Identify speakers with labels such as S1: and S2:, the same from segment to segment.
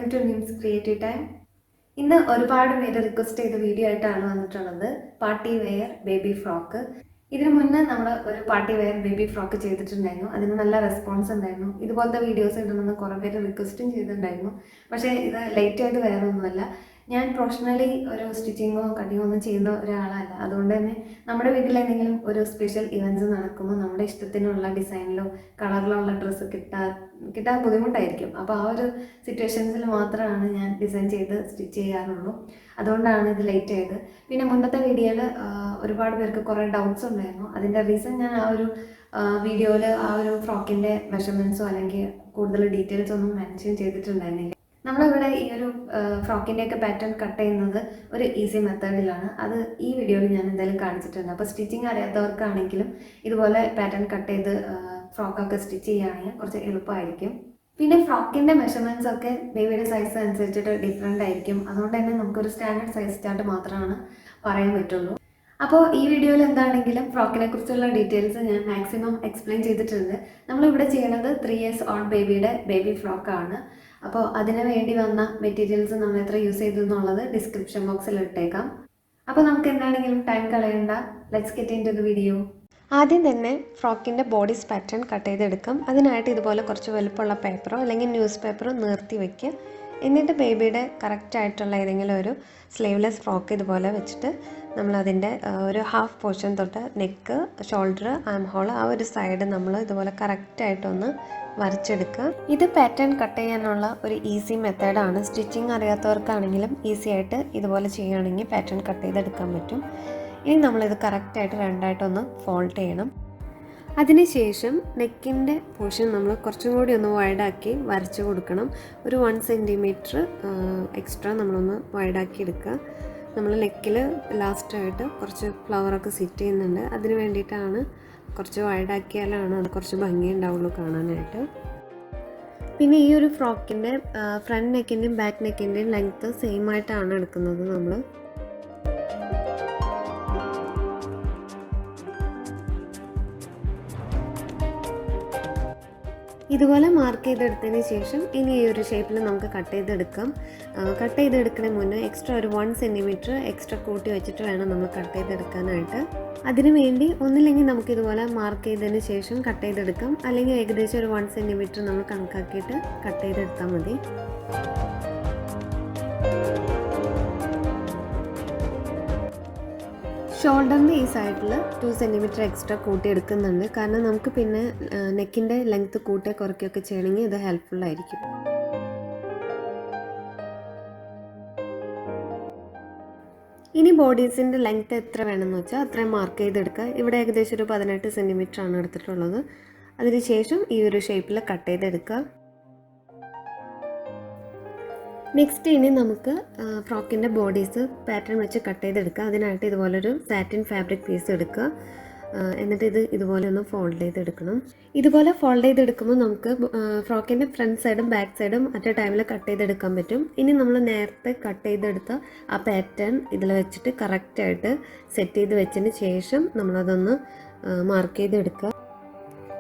S1: Welcome to news creative time. ഇന്ന് ഒരുപാട് പേര് റിക്വസ്റ്റ് ചെയ്ത വീഡിയോ ആയിട്ടാണ് വന്നിട്ടുള്ളത്. Party wear baby frock. ഇതിനു മുന്നേ നമ്മൾ ഒരു പാർട്ടി വെയർ ബേബി ഫ്രോക്ക് ചെയ്തിട്ടുണ്ടായിരുന്നു. അതിന് നല്ല റെസ്പോൺസ് ഉണ്ടായിരുന്നു. ഇതുപോലത്തെ വീഡിയോസ് ഇടണമെന്ന് കുറേ പേര് റിക്വസ്റ്റും ചെയ്തിട്ടുണ്ടായിരുന്നു. പക്ഷേ ഇത് ലേറ്റ് ആയിട്ട് വേറെ ഒന്നുമല്ല. ഞാൻ പ്രൊഫഷണലി ഒരു സ്റ്റിച്ചിങ്ങോ കട്ടിങ്ങോ ഒന്നും ചെയ്യുന്ന ഒരാളല്ല. അതുകൊണ്ട് തന്നെ നമ്മുടെ വീട്ടിൽ എന്തെങ്കിലും ഒരു സ്പെഷ്യൽ ഇവൻറ്റ്സ് നടക്കുമ്പോൾ നമ്മുടെ ഇഷ്ടത്തിനുള്ള ഡിസൈനിലോ കളറിലോ ഉള്ള ഡ്രസ്സ് കിട്ടാൻ ബുദ്ധിമുട്ടായിരിക്കും. അപ്പോൾ ആ ഒരു സിറ്റുവേഷൻസിൽ മാത്രമാണ് ഞാൻ ഡിസൈൻ ചെയ്ത് സ്റ്റിച്ച് ചെയ്യാറുള്ളൂ. അതുകൊണ്ടാണ് ഇത് ലേറ്റ് ആയത്. പിന്നെ മുന്നത്തെ വീഡിയോയിൽ ഒരുപാട് പേർക്ക് കുറേ ഡൗട്ട്സ് ഉണ്ടായിരുന്നു. അതിൻ്റെ റീസൺ ഞാൻ ആ ഒരു വീഡിയോയിൽ ആ ഒരു ഫ്രോക്കിൻ്റെ മെഷർമെൻറ്റ്സോ അല്ലെങ്കിൽ കൂടുതൽ ഡീറ്റെയിൽസ് ഒന്നും മെൻഷൻ ചെയ്തിട്ടുണ്ടായിരുന്നില്ല. നമ്മളിവിടെ ഈ ഒരു ഫ്രോക്കിൻ്റെയൊക്കെ പാറ്റേൺ കട്ട് ചെയ്യുന്നത് ഒരു ഈസി മെത്തേഡിലാണ്. അത് ഈ വീഡിയോയിൽ ഞാൻ എന്തായാലും കാണിച്ചിട്ടുണ്ട്. അപ്പോൾ സ്റ്റിച്ചിങ് അറിയാത്തവർക്കാണെങ്കിലും ഇതുപോലെ പാറ്റേൺ കട്ട് ചെയ്ത് ഫ്രോക്കൊക്കെ സ്റ്റിച്ച് ചെയ്യുകയാണെങ്കിൽ കുറച്ച് എളുപ്പമായിരിക്കും. പിന്നെ ഫ്രോക്കിൻ്റെ മെഷർമെൻറ്റ്സ് ഒക്കെ ബേബിയുടെ സൈസ് അനുസരിച്ചിട്ട് ഡിഫറെൻ്റ് ആയിരിക്കും. അതുകൊണ്ട് തന്നെ നമുക്കൊരു സ്റ്റാൻഡേർഡ് സൈസ് ചാർട്ട് മാത്രമാണ് പറയാൻ പറ്റുള്ളൂ. അപ്പോൾ ഈ വീഡിയോയിൽ എന്താണെങ്കിലും ഫ്രോക്കിനെ കുറിച്ചുള്ള ഡീറ്റെയിൽസ് ഞാൻ മാക്സിമം എക്സ്പ്ലെയിൻ ചെയ്തിട്ടുണ്ട്. നമ്മളിവിടെ ചെയ്യണത് 3 years ഓൾഡ് ബേബിയുടെ ബേബി ഫ്രോക്കാണ്. അപ്പോൾ അതിന് വേണ്ടി വന്ന മെറ്റീരിയൽസ് നമ്മൾ എത്ര യൂസ് ചെയ്തു എന്നുള്ളത് ഡിസ്ക്രിപ്ഷൻ ബോക്സിൽ ഇട്ടേക്കാം. അപ്പോൾ നമുക്ക് എന്താണെങ്കിലും ടൈം കളയണ്ട. Let's get into the video. ആദ്യം തന്നെ ഫ്രോക്കിൻ്റെ ബോഡീസ് പാറ്റേൺ കട്ട് ചെയ്തെടുക്കാം. അതിനായിട്ട് ഇതുപോലെ കുറച്ച് വലുപ്പമുള്ള പേപ്പറോ അല്ലെങ്കിൽ ന്യൂസ് പേപ്പറോ നിർത്തി വയ്ക്കുക. എന്നിട്ട് ബേബിയുടെ കറക്റ്റായിട്ടുള്ള ഏതെങ്കിലും ഒരു സ്ലീവ്ലെസ് ഫ്രോക്ക് ഇതുപോലെ വെച്ചിട്ട് നമ്മളതിൻ്റെ ഒരു ഹാഫ് പോർഷൻ തൊട്ട് നെക്ക്, ഷോൾഡർ, ആം ഹോൾ ആ ഒരു സൈഡ് നമ്മൾ ഇതുപോലെ കറക്റ്റായിട്ടൊന്ന് വരച്ചെടുക്കുക. ഇത് പാറ്റേൺ കട്ട് ചെയ്യാനുള്ള ഒരു ഈസി മെത്തേഡാണ്. സ്റ്റിച്ചിങ് അറിയാത്തവർക്കാണെങ്കിലും ഈസി ആയിട്ട് ഇതുപോലെ ചെയ്യുകയാണെങ്കിൽ പാറ്റേൺ കട്ട് ചെയ്തെടുക്കാൻ പറ്റും. ഇനി നമ്മളിത് കറക്റ്റായിട്ട് രണ്ടായിട്ടൊന്ന് ഫോൾഡ് ചെയ്യണം. അതിനുശേഷം നെക്കിൻ്റെ പോർഷൻ നമ്മൾ കുറച്ചും കൂടി ഒന്ന് വൈഡാക്കി വരച്ച് കൊടുക്കണം. ഒരു 1 centimeter എക്സ്ട്രാ നമ്മളൊന്ന് വൈഡാക്കി എടുക്കുക. നമ്മൾ നെക്കിൽ ലാസ്റ്റായിട്ട് കുറച്ച് ഫ്ലവറൊക്കെ സെറ്റ് ചെയ്യുന്നുണ്ട്. അതിന് വേണ്ടിയിട്ടാണ് കുറച്ച് വൈഡാക്കിയാലാണ് അത് കുറച്ച് ഭംഗിയുണ്ടാവുള്ളൂ കാണാനായിട്ട്. പിന്നെ ഈ ഒരു ഫ്രോക്കിൻ്റെ ഫ്രണ്ട് നെക്കിൻ്റെയും ബാക്ക് നെക്കിൻ്റെയും ലെങ്ത്ത് സെയിം ആയിട്ടാണ് എടുക്കുന്നത് നമ്മൾ. ഇതുപോലെ മാർക്ക് ചെയ്തെടുത്തതിന് ശേഷം ഇനി ഈ ഒരു ഷേപ്പിൽ നമുക്ക് കട്ട് ചെയ്തെടുക്കാം. കട്ട് ചെയ്തെടുക്കുന്നതിന് മുന്നേ എക്സ്ട്രാ ഒരു 1 centimeter എക്സ്ട്രാ കൂട്ടി വെച്ചിട്ട് വേണം നമ്മൾ കട്ട് ചെയ്തെടുക്കാനായിട്ട്. അതിനു വേണ്ടി ഒന്നില്ലെങ്കിൽ നമുക്ക് ഇതുപോലെ മാർക്ക് ചെയ്തതിന് ശേഷം കട്ട് ചെയ്തെടുക്കാം, അല്ലെങ്കിൽ ഏകദേശം ഒരു 1 centimeter നമ്മൾ കണക്കാക്കിയിട്ട് കട്ട് ചെയ്തെടുത്താൽ മതി. ഷോൾഡറിൻ്റെ ഈ സൈഡിൽ 2 centimeter എക്സ്ട്രാ കൂട്ടി എടുക്കുന്നുണ്ട്. കാരണം നമുക്ക് പിന്നെ നെക്കിൻ്റെ ലെങ്ത്ത് കൂട്ടി കുറയ്ക്കുകയൊക്കെ ചെയ്യണമെങ്കിൽ ഇത് ഹെൽപ്ഫുള്ളായിരിക്കും. ഇനി ബോഡീസിൻ്റെ ലെങ്ത്ത് എത്ര വേണമെന്ന് വെച്ചാൽ അത്രയും മാർക്ക് ചെയ്തെടുക്കുക. ഇവിടെ ഏകദേശം ഒരു 18 centimeter ആണ് എടുത്തിട്ടുള്ളത്. അതിനുശേഷം ഈ ഒരു ഷേപ്പിൽ കട്ട് ചെയ്തെടുക്കുക. നെക്സ്റ്റ് ഇനി നമുക്ക് ഫ്രോക്കിൻ്റെ ബോഡീസ് പാറ്റേൺ വെച്ച് കട്ട് ചെയ്തെടുക്കുക. അതിനായിട്ട് ഇതുപോലൊരു സാറ്റിൻ ഫാബ്രിക് പീസ് എടുക്കുക. എന്നിട്ട് ഇത് ഇതുപോലെ ഒന്ന് ഫോൾഡ് ചെയ്തെടുക്കണം. ഇതുപോലെ ഫോൾഡ് ചെയ്തെടുക്കുമ്പോൾ നമുക്ക് ഫ്രോക്കിൻ്റെ ഫ്രണ്ട് സൈഡും ബാക്ക് സൈഡും അറ്റ് എ ടൈമിൽ കട്ട് ചെയ്തെടുക്കാൻ പറ്റും. ഇനി നമ്മൾ നേരത്തെ കട്ട് ചെയ്തെടുത്ത ആ പാറ്റേൺ ഇതിൽ വെച്ചിട്ട് കറക്റ്റായിട്ട് സെറ്റ് ചെയ്ത് വെച്ചതിന് ശേഷം നമ്മളതൊന്ന് മാർക്ക് ചെയ്തെടുക്കുക.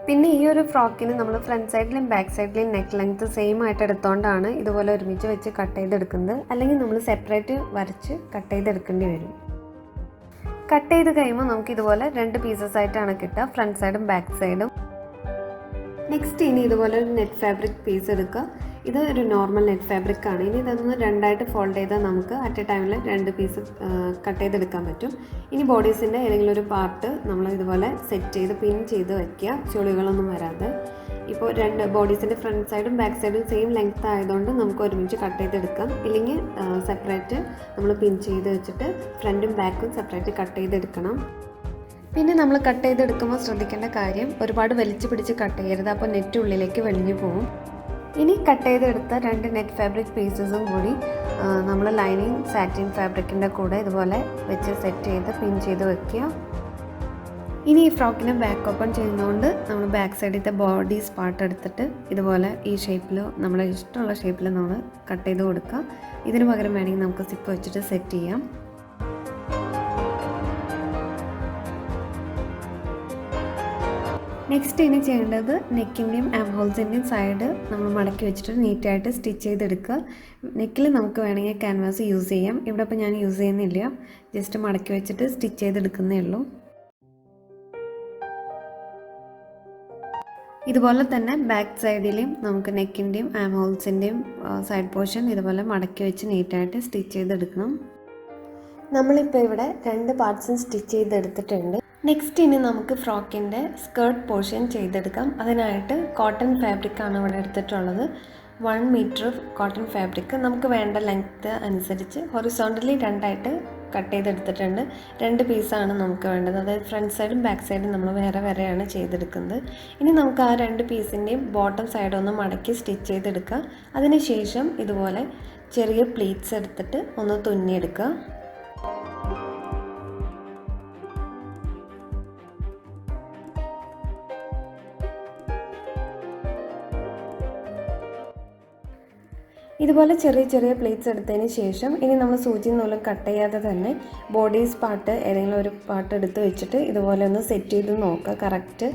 S1: പിന്നെ ഈ ഒരു ഫ്രോക്കിന് നമ്മൾ ഫ്രണ്ട് സൈഡിലും ബാക്ക് സൈഡിലും നെക്ക് ലെങ്ത്ത് സെയിം ആയിട്ട് എടുത്തുകൊണ്ടാണ് ഇതുപോലെ ഒരുമിച്ച് വെച്ച് കട്ട് ചെയ്തെടുക്കുന്നത്. അല്ലെങ്കിൽ നമ്മൾ സെപ്പറേറ്റ് വരച്ച് കട്ട് ചെയ്തെടുക്കേണ്ടി വരും. കട്ട് ചെയ്ത് കഴിയുമ്പോൾ നമുക്ക് ഇതുപോലെ 2 പീസസ് ആയിട്ടാണ് കിട്ടുക, ഫ്രണ്ട് സൈഡും ബാക്ക് സൈഡും. നെക്സ്റ്റ് ഇനി ഇതുപോലെ ഒരു നെറ്റ് ഫാബ്രിക് പീസ് എടുക്കുക. ഇത് ഒരു നോർമൽ നെറ്റ് ഫാബ്രിക് ആണ്. ഇനി ഇതൊന്ന് രണ്ടായിട്ട് ഫോൾഡ് ചെയ്താൽ നമുക്ക് അറ്റ് എ ടൈമിൽ 2 പീസ് കട്ട് ചെയ്തെടുക്കാൻ പറ്റും. ഇനി ബോഡീസിൻ്റെ ഏതെങ്കിലും ഒരു പാർട്ട് നമ്മൾ ഇതുപോലെ സെറ്റ് ചെയ്ത് പിൻ ചെയ്ത് വയ്ക്കുക, ചുളികളൊന്നും വരാതെ. ഇപ്പോൾ 2 ബോഡീസിൻ്റെ ഫ്രണ്ട് സൈഡും ബാക്ക് സൈഡും സെയിം ലെങ്ത്ത് ആയതുകൊണ്ട് നമുക്ക് ഒരുമിച്ച് കട്ട് ചെയ്തെടുക്കാം. ഇല്ലെങ്കിൽ സെപ്പറേറ്റ് നമ്മൾ പിൻ ചെയ്ത് വെച്ചിട്ട് ഫ്രണ്ടും ബാക്കും സെപ്പറേറ്റ് കട്ട് ചെയ്തെടുക്കണം. പിന്നെ നമ്മൾ കട്ട് ചെയ്തെടുക്കുമ്പോൾ ശ്രദ്ധിക്കേണ്ട കാര്യം ഒരുപാട് വലിച്ചു പിടിച്ച് കട്ട് ചെയ്യരുത്, അപ്പോൾ നെറ്റ് ഉള്ളിലേക്ക് വലിഞ്ഞു പോകും. ഇനി കട്ട് ചെയ്തെടുത്ത 2 നെറ്റ് ഫാബ്രിക് പീസസും കൂടി നമ്മൾ ലൈനിങ് സാറ്റിൻ ഫാബ്രിക്കിൻ്റെ കൂടെ ഇതുപോലെ വെച്ച് സെറ്റ് ചെയ്ത് പിൻ ചെയ്ത് വെക്കുക. ഇനി ഈ ഫ്രോക്കിനെ ബാക്ക് ഓപ്പൺ ചെയ്യുന്നതുകൊണ്ട് നമ്മൾ ബാക്ക് സൈഡിലത്തെ ബോഡീസ് പാർട്ട് എടുത്തിട്ട് ഇതുപോലെ ഈ ഷേപ്പിൽ നമ്മുടെ ഇഷ്ടമുള്ള ഷേപ്പിൽ നമ്മൾ കട്ട് ചെയ്ത് കൊടുക്കുക. ഇതിന് പകരം വേണമെങ്കിൽ നമുക്ക് സിപ്പ് വെച്ചിട്ട് സെറ്റ് ചെയ്യാം. നെക്സ്റ്റ് ഇനി ചെയ്യേണ്ടത് നെക്കിൻ്റെയും ആം ഹോൾസിൻ്റെയും സൈഡ് നമ്മൾ മടക്കി വെച്ചിട്ട് നീറ്റായിട്ട് സ്റ്റിച്ച് ചെയ്തെടുക്കുക. നെക്കിൽ നമുക്ക് വേണമെങ്കിൽ ക്യാൻവാസ് യൂസ് ചെയ്യാം. ഇവിടെ ഇപ്പോൾ ഞാൻ യൂസ് ചെയ്യുന്നില്ല, ജസ്റ്റ് മടക്കി വെച്ചിട്ട് സ്റ്റിച്ച് ചെയ്തെടുക്കുന്നേ ഉള്ളൂ. ഇതുപോലെ തന്നെ ബാക്ക് സൈഡിലെയും നമുക്ക് നെക്കിൻ്റെയും ആം ഹോൾസിൻ്റെയും സൈഡ് പോർഷൻ ഇതുപോലെ മടക്കി വെച്ച് നീറ്റായിട്ട് സ്റ്റിച്ച് ചെയ്തെടുക്കണം. നമ്മളിപ്പോൾ ഇവിടെ 2 പാർട്സും സ്റ്റിച്ച് ചെയ്തെടുത്തിട്ടുണ്ട്. നെക്സ്റ്റ് ഇനി നമുക്ക് ഫ്രോക്കിൻ്റെ സ്കേർട്ട് പോർഷൻ ചെയ്തെടുക്കാം. അതിനായിട്ട് കോട്ടൺ ഫാബ്രിക്കാണ് ഇവിടെ എടുത്തിട്ടുള്ളത്. 1 മീറ്റർ കോട്ടൺ ഫാബ്രിക് നമുക്ക് വേണ്ട ലെങ്ത്ത് അനുസരിച്ച് ഹൊറിസോണ്ടലി 2ആയിട്ട് കട്ട് ചെയ്തെടുത്തിട്ടുണ്ട്. 2 പീസാണ് നമുക്ക് വേണ്ടത്. അതായത് ഫ്രണ്ട് സൈഡും ബാക്ക് സൈഡും നമ്മൾ വേറെ വേറെയാണ് ചെയ്തെടുക്കുന്നത്. ഇനി നമുക്ക് ആ 2 പീസിൻ്റെയും ബോട്ടം സൈഡ് ഒന്ന് മടക്കി സ്റ്റിച്ച് ചെയ്തെടുക്കുക. അതിനുശേഷം ഇതുപോലെ ചെറിയ പ്ലീറ്റ്സ് എടുത്തിട്ട് ഒന്ന് തുന്നിയെടുക്കുക. ഇതുപോലെ ചെറിയ ചെറിയ പ്ലേറ്റ്സ് എടുത്തതിന് ശേഷം ഇനി നമ്മൾ സൂചി നൂലും കട്ട് ചെയ്യാതെ തന്നെ ബോഡീസ് പാർട്ട് ഏതെങ്കിലും ഒരു പാർട്ട് എടുത്ത് വെച്ചിട്ട് ഇതുപോലെ ഒന്ന് സെറ്റ് ചെയ്ത് നോക്കുക. കറക്റ്റ്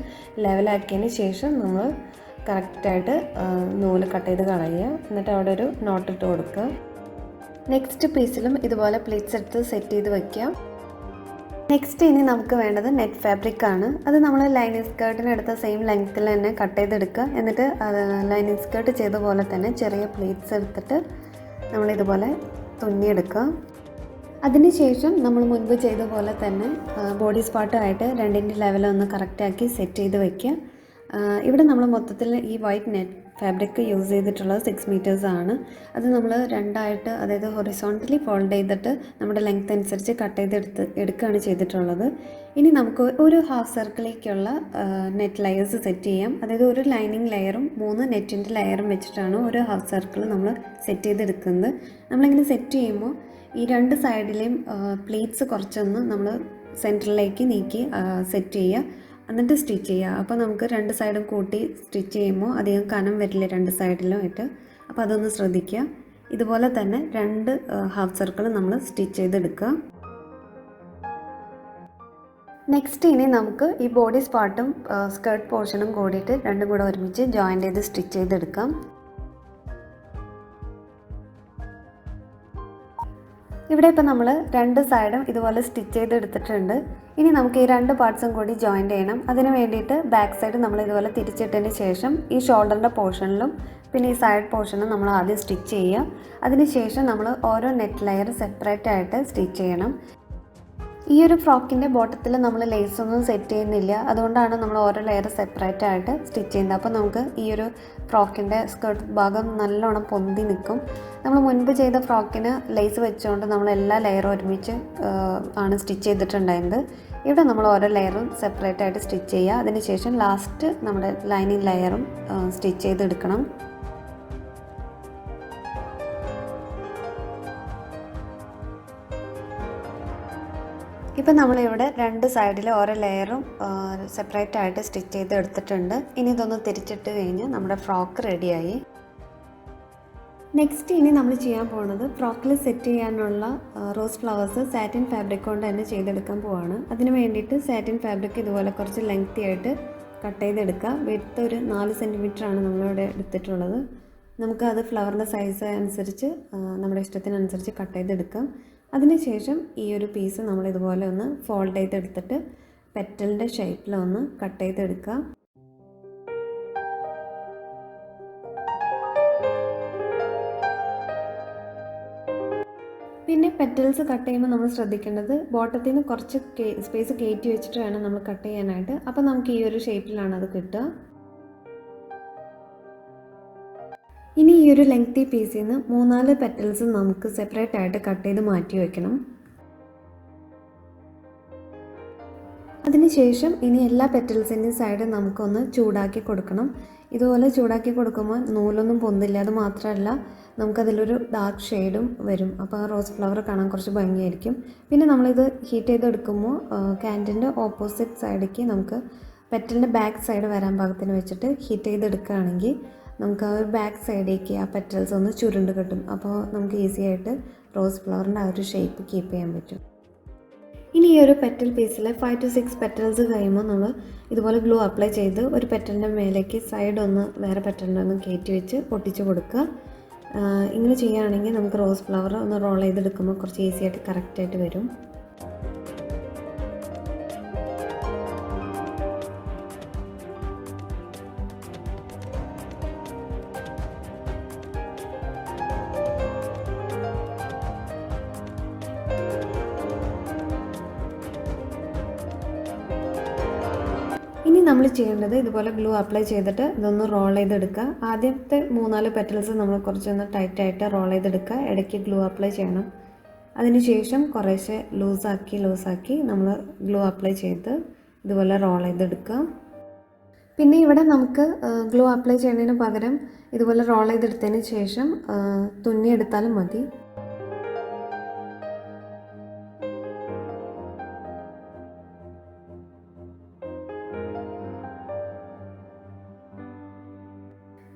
S1: ലെവലാക്കിയതിന് ശേഷം നമ്മൾ കറക്റ്റായിട്ട് നൂല് കട്ട് ചെയ്ത് കളയുക. എന്നിട്ട് അവിടെ ഒരു നോട്ട് ഇട്ട് കൊടുക്കുക. നെക്സ്റ്റ് പീസിലും ഇതുപോലെ പ്ലേറ്റ്സ് എടുത്ത് സെറ്റ് ചെയ്ത് വയ്ക്കുക. നെക്സ്റ്റ് ഇനി നമുക്ക് വേണ്ടത് നെറ്റ് ഫാബ്രിക് ആണ്. അത് നമ്മൾ ലൈനിങ് സ്കേർട്ടിന് എടുത്ത സെയിം ലെങ്ത്തിൽ തന്നെ കട്ട് ചെയ്തെടുക്കുക. എന്നിട്ട് ലൈനിങ് സ്കേർട്ട് ചെയ്ത പോലെ തന്നെ ചെറിയ പ്ലീറ്റ്സ് എടുത്തിട്ട് നമ്മളിതുപോലെ തുന്നിയെടുക്കുക. അതിനുശേഷം നമ്മൾ മുൻപ് ചെയ്ത പോലെ തന്നെ ബോഡി സ്പാട്ടുമായിട്ട് 2ൻ്റെ ലെവലൊന്ന് കറക്റ്റാക്കി സെറ്റ് ചെയ്ത് വയ്ക്കുക. ഇവിടെ നമ്മൾ മൊത്തത്തിൽ ഈ വൈറ്റ് നെറ്റ് ഫാബ്രിക് യൂസ് ചെയ്തിട്ടുള്ളത് 6 മീറ്റേഴ്സ് ആണ്. അത് നമ്മൾ 2ആയിട്ട്, അതായത് ഹൊറിസോണ്ടലി ഫോൾഡ് ചെയ്തിട്ട് നമ്മുടെ ലെങ്ത് അനുസരിച്ച് കട്ട് എടുക്കുകയാണ് ചെയ്തിട്ടുള്ളത്. ഇനി നമുക്ക് ഒരു ഹാഫ് സർക്കിളിലേക്കുള്ള നെറ്റ് ലെയേഴ്സ് സെറ്റ് ചെയ്യാം. അതായത് ഒരു ലൈനിങ് ലെയറും 3 നെറ്റിൻ്റെ ലെയറും വെച്ചിട്ടാണ് ഒരു ഹാഫ് സർക്കിൾ നമ്മൾ സെറ്റ് ചെയ്തെടുക്കുന്നത്. നമ്മളിങ്ങനെ സെറ്റ് ചെയ്യുമ്പോൾ ഈ 2 സൈഡിലെയും പ്ലീറ്റ്സ് കുറച്ചൊന്ന് നമ്മൾ സെൻറ്ററിലേക്ക് നീക്കി സെറ്റ് ചെയ്യുക. എന്നിട്ട് സ്റ്റിച്ച് ചെയ്യുക. അപ്പോൾ നമുക്ക് 2 സൈഡും കൂട്ടി സ്റ്റിച്ച് ചെയ്യുമ്പോൾ അധികം കനം വരില്ല 2 സൈഡിലും ആയിട്ട്. അപ്പോൾ അതൊന്ന് ശ്രദ്ധിക്കുക. ഇതുപോലെ തന്നെ 2 ഹാഫ് സർക്കിൾ നമ്മൾ സ്റ്റിച്ച് ചെയ്തെടുക്കുക. നെക്സ്റ്റ് ഇനി നമുക്ക് ഈ ബോഡി പാർട്ടും സ്കേർട്ട് പോർഷനും കൂടിയിട്ട് രണ്ടും കൂടെ ഒരുമിച്ച് ജോയിൻ്റ് ചെയ്ത് സ്റ്റിച്ച് ചെയ്തെടുക്കാം. ഇവിടെ ഇപ്പോൾ നമ്മൾ 2 സൈഡും ഇതുപോലെ സ്റ്റിച്ച് ചെയ്തെടുത്തിട്ടുണ്ട്. ഇനി നമുക്ക് ഈ 2 പാർട്സും കൂടി ജോയിൻ്റ് ചെയ്യണം. അതിന് വേണ്ടിയിട്ട് ബാക്ക് സൈഡ് നമ്മൾ ഇതുപോലെ തിരിച്ചിട്ടതിന് ശേഷം ഈ ഷോൾഡറിൻ്റെ പോർഷനിലും പിന്നെ ഈ സൈഡ് പോർഷനും നമ്മൾ ആദ്യം സ്റ്റിച്ച് ചെയ്യുക. അതിനുശേഷം നമ്മൾ ഓരോ നെറ്റ് ലെയർ സെപ്പറേറ്റ് ആയിട്ട് സ്റ്റിച്ച് ചെയ്യണം. ഈ ഒരു ഫ്രോക്കിൻ്റെ ബോട്ടത്തിൽ നമ്മൾ ലേസൊന്നും സെറ്റ് ചെയ്യുന്നില്ല. അതുകൊണ്ടാണ് നമ്മൾ ഓരോ ലെയർ സെപ്പറേറ്റ് ആയിട്ട് സ്റ്റിച്ച് ചെയ്യുന്നത്. അപ്പോൾ നമുക്ക് ഈ ഒരു ഫ്രോക്കിൻ്റെ സ്കേർട്ട് ഭാഗം നല്ലോണം പൊന്തി നിൽക്കും. നമ്മൾ മുൻപ് ചെയ്ത ഫ്രോക്കിന് ലേസ് വെച്ചുകൊണ്ട് നമ്മൾ എല്ലാ ലെയറും ഒരുമിച്ച് ആണ് സ്റ്റിച്ച് ചെയ്തിട്ടുണ്ടായിരുന്നത്. ഇവിടെ നമ്മൾ ഓരോ ലെയറും സെപ്പറേറ്റ് ആയിട്ട് സ്റ്റിച്ച് ചെയ്യുക. അതിനുശേഷം ലാസ്റ്റ് നമ്മുടെ ലൈനിങ് ലെയറും സ്റ്റിച്ച് ചെയ്തെടുക്കണം. ഇപ്പോൾ നമ്മളിവിടെ 2 സൈഡിൽ ഓരോ ലെയറും സെപ്പറേറ്റ് ആയിട്ട് സ്റ്റിച്ച് ചെയ്ത് എടുത്തിട്ടുണ്ട്. ഇനി ഇതൊന്ന് തിരിച്ചിട്ട് കഴിഞ്ഞ് നമ്മുടെ ഫ്രോക്ക് റെഡിയായി. നെക്സ്റ്റ് ഇനി നമ്മൾ ചെയ്യാൻ പോകുന്നത് ഫ്രോക്കിൽ സെറ്റ് ചെയ്യാനുള്ള റോസ് ഫ്ലവേഴ്സ് സാറ്റിൻ ഫാബ്രിക് കൊണ്ട് തന്നെ ചെയ്തെടുക്കാൻ പോവാണ്. അതിന് വേണ്ടിയിട്ട് സാറ്റിൻ ഫാബ്രിക് ഇതുപോലെ കുറച്ച് ലെങ്തി ആയിട്ട് കട്ട് ചെയ്തെടുക്കുക. വിഡ്ത്ത് ഒരു 4 സെൻറ്റിമീറ്റർ ആണ് നമ്മളിവിടെ എടുത്തിട്ടുള്ളത്. നമുക്ക് അത് ഫ്ലവറിൻ്റെ സൈസ് അനുസരിച്ച് നമ്മുടെ ഇഷ്ടത്തിനനുസരിച്ച് കട്ട് ചെയ്തെടുക്കാം. അതിനുശേഷം ഈ ഒരു പീസ് നമ്മൾ ഇതുപോലെ ഒന്ന് ഫോൾഡ് ചെയ്തെടുത്തിട്ട് പെറ്റലിൻ്റെ ഷേപ്പിലൊന്ന് കട്ട് ചെയ്തെടുക്കുക. പിന്നെ പെറ്റൽസ് കട്ട് ചെയ്യുമ്പോൾ നമ്മൾ ശ്രദ്ധിക്കേണ്ടത് ബോട്ടത്തിൽ നിന്ന് കുറച്ച് സ്പേസ് കയറ്റി വെച്ചിട്ട് വേണം നമ്മൾ കട്ട് ചെയ്യാനായിട്ട്. അപ്പോൾ നമുക്ക് ഈ ഒരു ഷേപ്പിലാണ് അത് കിട്ടുക. ഇനി ഈ ഒരു ലെങ്തി പീസിൽ നിന്ന് 3-4 പെറ്റൽസ് നമുക്ക് സെപ്പറേറ്റ് ആയിട്ട് കട്ട് ചെയ്ത് മാറ്റി വയ്ക്കണം. അതിനുശേഷം ഇനി എല്ലാ പെറ്റൽസിൻ്റെയും സൈഡ് നമുക്കൊന്ന് ചൂടാക്കി കൊടുക്കണം. ഇതുപോലെ ചൂടാക്കി കൊടുക്കുമ്പോൾ നൂലൊന്നും പൊന്തില്ല. അത് മാത്രമല്ല നമുക്കതിലൊരു ഡാർക്ക് ഷെയ്ഡും വരും. അപ്പോൾ ആ റോസ് ഫ്ലവർ കാണാൻ കുറച്ച് ഭംഗിയായിരിക്കും. പിന്നെ നമ്മളിത് ഹീറ്റ് ചെയ്തെടുക്കുമ്പോൾ ക്യാൻഡിൻ്റെ ഓപ്പോസിറ്റ് സൈഡിലേക്ക് നമുക്ക് പെറ്റലിൻ്റെ ബാക്ക് സൈഡ് വരാൻ പാകത്തിന് വെച്ചിട്ട് ഹീറ്റ് ചെയ്തെടുക്കുകയാണെങ്കിൽ നമുക്ക് ആ ഒരു ബാക്ക് സൈഡിലേക്ക് ആ പെറ്റൽസ് ഒന്ന് ചുരുണ്ട് കിട്ടും. അപ്പോൾ നമുക്ക് ഈസി ആയിട്ട് റോസ് ഫ്ലവറിൻ്റെ ആ ഒരു ഷേപ്പ് കീപ്പ് ചെയ്യാൻ പറ്റും. ഇനി ഈ ഒരു പെറ്റൽ പീസിൽ 5 to 6 പെറ്റൽസ് കഴിയുമ്പോൾ നമ്മൾ ഇതുപോലെ ഗ്ലൂ അപ്ലൈ ചെയ്ത് ഒരു പെറ്റലിൻ്റെ മേലേക്ക് സൈഡ് ഒന്ന് വേറെ പെറ്റലിൻ്റെ ഒന്ന് കയറ്റി വെച്ച് ഒട്ടിച്ച് കൊടുക്കുക. ഇങ്ങനെ ചെയ്യുകയാണെങ്കിൽ നമുക്ക് റോസ് ഫ്ലവർ ഒന്ന് റോൾ ചെയ്തെടുക്കുമ്പോൾ കുറച്ച് ഈസി ആയിട്ട് കറക്റ്റായിട്ട് വരും. ഇനി നമ്മൾ ചെയ്യേണ്ടത് ഇതുപോലെ ഗ്ലൂ അപ്ലൈ ചെയ്തിട്ട് ഇതൊന്ന് റോൾ ചെയ്തെടുക്കുക. ആദ്യത്തെ 3-4 പെറ്റൽസ് നമ്മൾ കുറച്ചൊന്ന് ടൈറ്റായിട്ട് റോൾ ചെയ്തെടുക്കുക. ഇടയ്ക്ക് ഗ്ലൂ അപ്ലൈ ചെയ്യണം. അതിനുശേഷം കുറേശ്ശെ ലൂസാക്കി നമ്മൾ ഗ്ലൂ അപ്ലൈ ചെയ്ത് ഇതുപോലെ റോൾ ചെയ്തെടുക്കുക. പിന്നെ ഇവിടെ നമുക്ക് ഗ്ലൂ അപ്ലൈ ചെയ്യുന്നതിന് പകരം ഇതുപോലെ റോൾ ചെയ്തെടുത്തതിന് ശേഷം തുന്നിയെടുത്താലും മതി.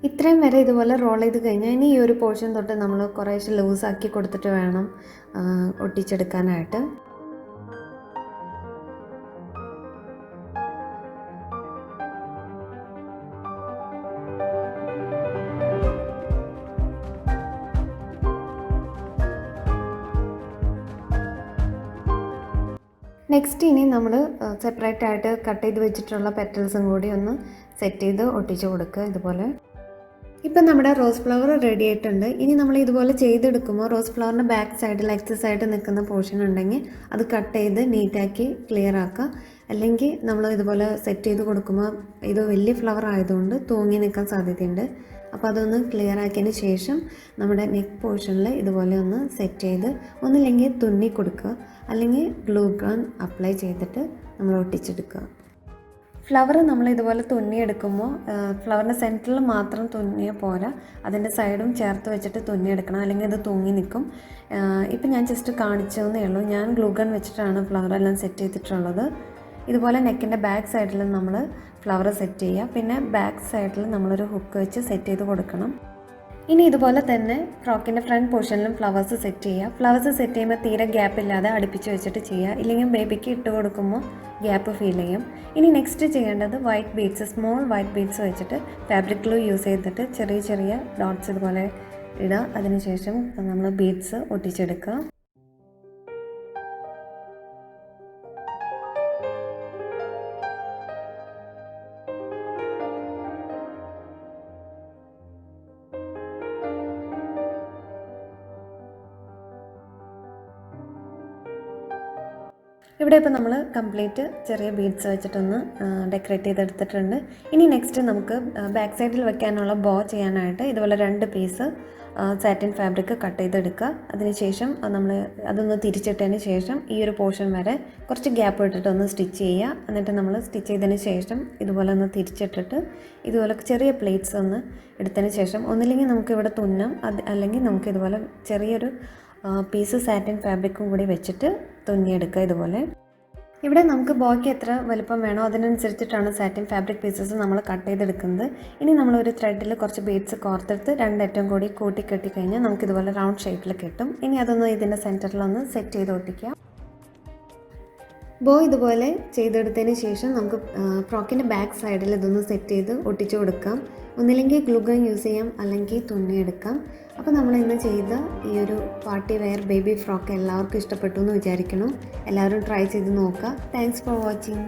S1: ഇത്രയും വരെ ഇതുപോലെ റോൾ ചെയ്ത് കഴിഞ്ഞാൽ ഇനി ഈ ഒരു പോർഷൻ തൊട്ട് നമ്മൾ കുറേശ്ശെ ലൂസാക്കി കൊടുത്തിട്ട് വേണം ഒട്ടിച്ചെടുക്കാനായിട്ട്. നെക്സ്റ്റ് ഇനി നമ്മൾ സെപ്പറേറ്റ് ആയിട്ട് കട്ട് ചെയ്ത് വെച്ചിട്ടുള്ള പെറ്റൽസും കൂടി ഒന്ന് സെറ്റ് ചെയ്ത് ഒട്ടിച്ച് കൊടുക്കുക ഇതുപോലെ. ഇപ്പം നമ്മുടെ റോസ് ഫ്ലവർ റെഡി ആയിട്ടുണ്ട്. ഇനി നമ്മൾ ഇതുപോലെ ചെയ്തെടുക്കുമ്പോൾ റോസ് ഫ്ലവറിൻ്റെ ബാക്ക് സൈഡിൽ എക്സസ് ആയിട്ട് നിൽക്കുന്ന പോർഷൻ ഉണ്ടെങ്കിൽ അത് കട്ട് ചെയ്ത് നീറ്റാക്കി ക്ലിയർ ആക്കുക. അല്ലെങ്കിൽ നമ്മൾ ഇതുപോലെ സെറ്റ് ചെയ്ത് കൊടുക്കുമ്പോൾ ഇത് വലിയ ഫ്ലവർ ആയതുകൊണ്ട് തൂങ്ങി നിൽക്കാൻ സാധ്യതയുണ്ട്. അപ്പോൾ അതൊന്ന് ക്ലിയർ ആക്കിയതിന് ശേഷം നമ്മുടെ നെക്ക് പോർഷനിൽ ഇതുപോലെ ഒന്ന് സെറ്റ് ചെയ്ത് ഒന്നില്ലെങ്കിൽ തുന്നി കൊടുക്കുക, അല്ലെങ്കിൽ ഗ്ലൂ ഗൺ അപ്ലൈ ചെയ്തിട്ട് നമ്മൾ ഒട്ടിച്ചെടുക്കുക. ഫ്ലവർ നമ്മൾ ഇതുപോലെ തുന്നിയെടുക്കുമ്പോൾ ഫ്ലവറിൻ്റെ സെൻറ്ററിൽ മാത്രം തുന്നിയാൽ പോരാ, അതിൻ്റെ സൈഡും ചേർത്ത് വെച്ചിട്ട് തുന്നിയെടുക്കണം, അല്ലെങ്കിൽ അത് തൂങ്ങി നിൽക്കും. ഇപ്പം ഞാൻ ജസ്റ്റ് കാണിച്ചതെന്നേ ഉള്ളൂ. ഞാൻ ഗ്ലൂ ഗൺ വെച്ചിട്ടാണ് ഫ്ലവറെല്ലാം സെറ്റ് ചെയ്തിട്ടുള്ളത്. ഇതുപോലെ നെക്കിൻ്റെ ബാക്ക് സൈഡിൽ നമ്മൾ ഫ്ലവർ സെറ്റ് ചെയ്യുക. പിന്നെ ബാക്ക് സൈഡിൽ നമ്മളൊരു ഹുക്ക് വെച്ച് സെറ്റ് ചെയ്ത് കൊടുക്കണം. ഇനി ഇതുപോലെ തന്നെ ഫ്രോക്കിൻ്റെ ഫ്രണ്ട് പോർഷനിലും ഫ്ലവേഴ്സ് സെറ്റ് ചെയ്യുക. ഫ്ലവേഴ്സ് സെറ്റ് ചെയ്യുമ്പോൾ തീരെ ഗ്യാപ്പ് ഇല്ലാതെ അടുപ്പിച്ച് വെച്ചിട്ട് ചെയ്യുക, ഇല്ലെങ്കിൽ ബേബിക്ക് ഇട്ട് കൊടുക്കുമ്പോൾ ഗ്യാപ്പ് ഫീൽ ചെയ്യും. ഇനി നെക്സ്റ്റ് ചെയ്യേണ്ടത് white beads, small white beads വെച്ചിട്ട് ഫാബ്രിക് ഗ്ലൂ യൂസ് ചെയ്തിട്ട് ചെറിയ ചെറിയ ഡോട്ട്സ് ഇതുപോലെ ഇടുക. അതിനുശേഷം നമ്മൾ ബീഡ്സ് ഒട്ടിച്ചെടുക്കുക. ഇവിടെ ഇപ്പോൾ നമ്മൾ കംപ്ലീറ്റ് ചെറിയ ബീഡ്സ് വെച്ചിട്ടൊന്ന് ഡെക്കറേറ്റ് ചെയ്തെടുത്തിട്ടുണ്ട്. ഇനി നെക്സ്റ്റ് നമുക്ക് ബാക്ക് സൈഡിൽ വെക്കാനുള്ള ബോ ചെയ്യാനായിട്ട് ഇതുപോലെ 2 പീസ് സാറ്റിൻ ഫാബ്രിക് കട്ട് ചെയ്തെടുക്കുക. അതിനുശേഷം നമ്മൾ അതൊന്ന് തിരിച്ചിട്ടതിന് ശേഷം ഈ ഒരു പോർഷൻ വരെ കുറച്ച് ഗ്യാപ്പ് ഇട്ടിട്ട് ഒന്ന് സ്റ്റിച്ച് ചെയ്യുക. എന്നിട്ട് നമ്മൾ സ്റ്റിച്ച് ചെയ്തതിന് ശേഷം ഇതുപോലെ ഒന്ന് തിരിച്ചിട്ടിട്ട് ഇതുപോലെ ചെറിയ പ്ലേറ്റ്സ് ഒന്ന് എടുത്തതിന് ശേഷം ഒന്നില്ലെങ്കിൽ നമുക്കിവിടെ തുന്നാം, അല്ലെങ്കിൽ നമുക്കിതുപോലെ ചെറിയൊരു പീസ് സാറ്റിൻ ഫാബ്രിക്കും കൂടി വെച്ചിട്ട് തുന്നിയെടുക്കുക ഇതുപോലെ. ഇവിടെ നമുക്ക് ബോയ്ക്ക് എത്ര വലുപ്പം വേണോ അതിനനുസരിച്ചിട്ടാണ് സാറ്റിൻ ഫാബ്രിക് പീസസ് നമ്മൾ കട്ട് ചെയ്തെടുക്കുന്നത്. ഇനി നമ്മളൊരു ത്രെഡിൽ കുറച്ച് ബീഡ്സ് കോർത്തെടുത്ത് 2 അറ്റം കൂടി കൂട്ടി കെട്ടിക്കഴിഞ്ഞാൽ നമുക്കിതുപോലെ റൗണ്ട് ഷേപ്പിൽ കിട്ടും. ഇനി അതൊന്ന് ഇതിൻ്റെ സെൻറ്ററിലൊന്ന് സെറ്റ് ചെയ്ത് ഒട്ടിക്കാം. ബോ ഇതുപോലെ ചെയ്തെടുത്തതിന് ശേഷം നമുക്ക് ഫ്രോക്കിൻ്റെ ബാക്ക് സൈഡിൽ ഇതൊന്ന് സെറ്റ് ചെയ്ത് ഒട്ടിച്ചു കൊടുക്കാം. ഒന്നില്ലെങ്കിൽ ഗ്ലൂ ഗൺ യൂസ് ചെയ്യാം, അല്ലെങ്കിൽ തുന്നിയെടുക്കാം. അപ്പോൾ നമ്മൾ ഇന്ന് ചെയ്ത ഈ ഒരു പാർട്ടി വെയർ ബേബി ഫ്രോക്ക് എല്ലാവർക്കും ഇഷ്ടപ്പെട്ടു എന്ന് വിചാരിക്കണം. എല്ലാവരും ട്രൈ ചെയ്ത് നോക്കുക. Thanks for watching.